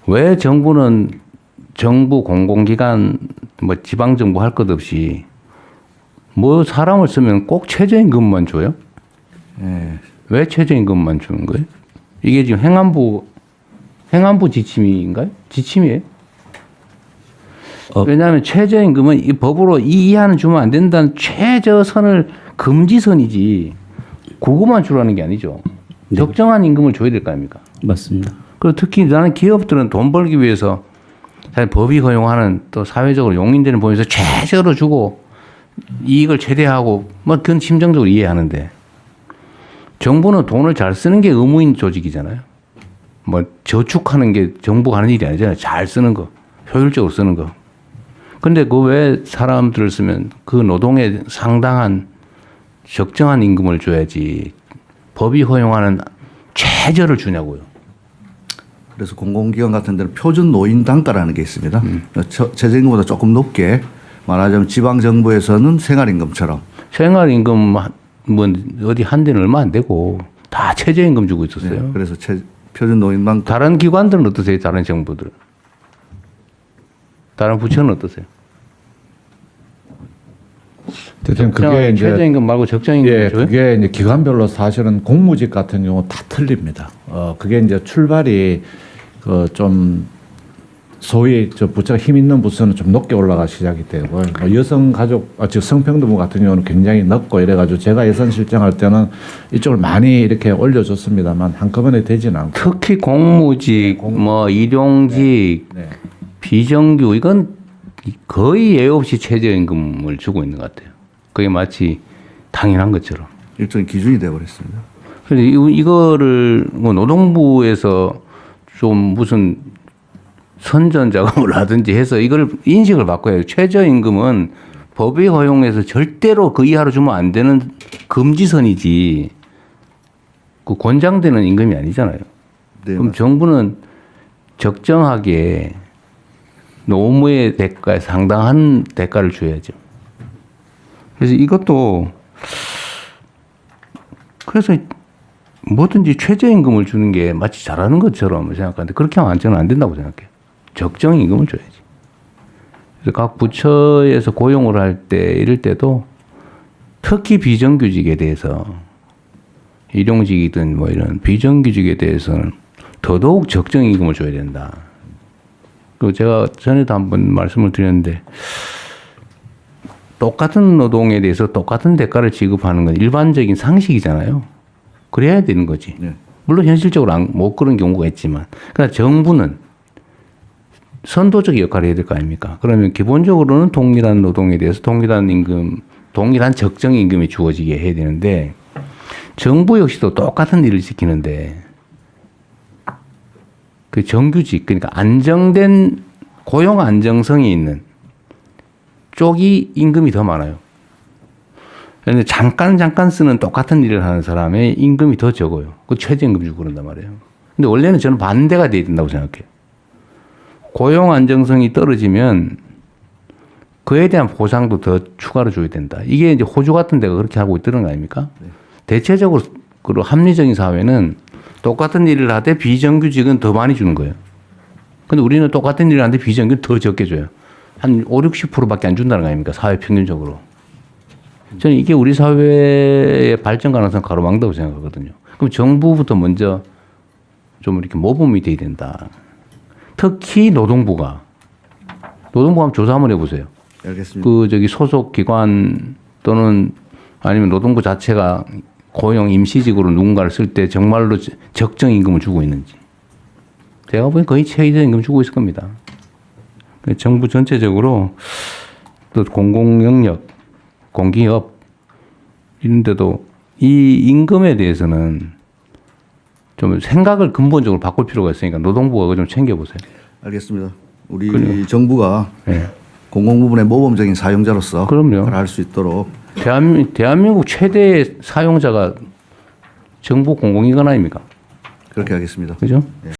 왜 정부는 정부 공공기관 뭐 지방정부 할 것 없이 뭐 사람을 쓰면 꼭 최저임금만 줘요? 예. 왜 최저임금만 주는 거예요? 이게 지금 행안부 지침인가요? 지침이에요? 왜냐하면 최저임금은 이 법으로 이 이하는 주면 안 된다는 최저선을 금지선이지 그거만 주라는 게 아니죠. 적정한 임금을 줘야 될 거 아닙니까? 맞습니다. 그리고 특히 나는 기업들은 돈 벌기 위해서 사실 법이 허용하는 또 사회적으로 용인되는 범위에서 최저로 주고 이익을 최대하고 뭐 그건 심정적으로 이해하는데 정부는 돈을 잘 쓰는 게 의무인 조직이잖아요. 뭐 저축하는 게 정부가 하는 일이 아니잖아요. 잘 쓰는 거, 효율적으로 쓰는 거. 근데 그 외 사람들을 쓰면 그 노동에 상당한 적정한 임금을 줘야지 법이 허용하는 최저를 주냐고요. 그래서 공공기관 같은 데는 표준 노인 단가라는 게 있습니다. 최저임금보다 조금 높게 말하자면 지방정부에서는 생활임금처럼. 생활임금 뭐 어디 한 데는 얼마 안 되고 다 최저임금 주고 있었어요. 네, 그래서 표준 노인 단가. 다른 기관들은 어떠세요? 다른 정부들은? 다른 부처는 어떠세요? 대통령 그게 이제 최저임금 말고 적정임금 예, 줘요? 그게 이제 기관별로 사실은 공무직 같은 경우 다 틀립니다. 그게 이제 출발이 그 좀 소위 저 부처가 힘 있는 부서는 좀 높게 올라가 시작이 되고 뭐 여성 가족 즉 성평등부 같은 경우는 굉장히 높고 이래가지고 제가 예산 실정할 때는 이쪽을 많이 이렇게 올려줬습니다만 한꺼번에 되지는 않고 특히 공무직, 뭐 일용직, 네. 비정규 이건 거의 예외 없이 최저임금을 주고 있는 것 같아요. 그게 마치 당연한 것처럼. 일종의 기준이 되어버렸습니다. 그래서 이거를 뭐 노동부에서 좀 무슨 선전 작업을 하든지 해서 이걸 인식을 바꿔야 해요. 최저임금은 법이 허용해서 절대로 그 이하로 주면 안 되는 금지선이지 그 권장되는 임금이 아니잖아요. 네, 그럼 정부는 적정하게 노무의 대가에 상당한 대가를 줘야죠. 그래서 이것도 그래서 뭐든지 최저임금을 주는 게 마치 잘하는 것처럼 생각하는데 그렇게 하면 저는 안 된다고 생각해요. 적정 임금을 줘야지. 그래서 각 부처에서 고용을 할 때 이럴 때도 특히 비정규직에 대해서 일용직이든 뭐 이런 비정규직에 대해서는 더더욱 적정 임금을 줘야 된다. 그리고 제가 전에도 한번 말씀을 드렸는데 똑같은 노동에 대해서 똑같은 대가를 지급하는 건 일반적인 상식이잖아요. 그래야 되는 거지. 네. 물론 현실적으로 못 그런 경우가 있지만. 그러나 정부는 선도적 역할을 해야 될 거 아닙니까? 그러면 기본적으로는 동일한 노동에 대해서 동일한 임금, 동일한 적정 임금이 주어지게 해야 되는데 정부 역시도 똑같은 일을 지키는데 그 정규직, 그러니까 안정된 고용 안정성이 있는 쪽이 임금이 더 많아요. 그런데 잠깐 쓰는 똑같은 일을 하는 사람의 임금이 더 적어요. 그 최저임금 주고 그런단 말이에요. 근데 원래는 저는 반대가 돼야 된다고 생각해요. 고용 안정성이 떨어지면 그에 대한 보상도 더 추가로 줘야 된다. 이게 이제 호주 같은 데가 그렇게 하고 있다는 거 아닙니까? 네. 대체적으로 합리적인 사회는 똑같은 일을 하되 비정규직은 더 많이 주는 거예요. 근데 우리는 똑같은 일을 하는데 비정규직은 더 적게 줘요. 한 5, 60%밖에 안 준다는 거 아닙니까? 사회 평균적으로. 저는 이게 우리 사회의 발전 가능성 가로막는다고 생각하거든요. 그럼 정부부터 먼저 좀 이렇게 모범이 돼야 된다. 특히 노동부가 한번 조사 한번 해보세요. 알겠습니다. 소속 기관 또는 아니면 노동부 자체가 고용 임시직으로 누군가를 쓸 때 정말로 적정 임금을 주고 있는지. 제가 보기엔 거의 최저임금 주고 있을 겁니다. 정부 전체적으로 또 공공영역, 공기업 이런 데도 이 임금에 대해서는 좀 생각을 근본적으로 바꿀 필요가 있으니까 노동부가 그거 좀 챙겨보세요. 알겠습니다. 우리 정부가 네. 공공부문의 모범적인 사용자로서 그럼요. 할 수 있도록 대한민국 최대 사용자가 정부 공공기관 아닙니까? 그렇게 하겠습니다. 그죠? 네.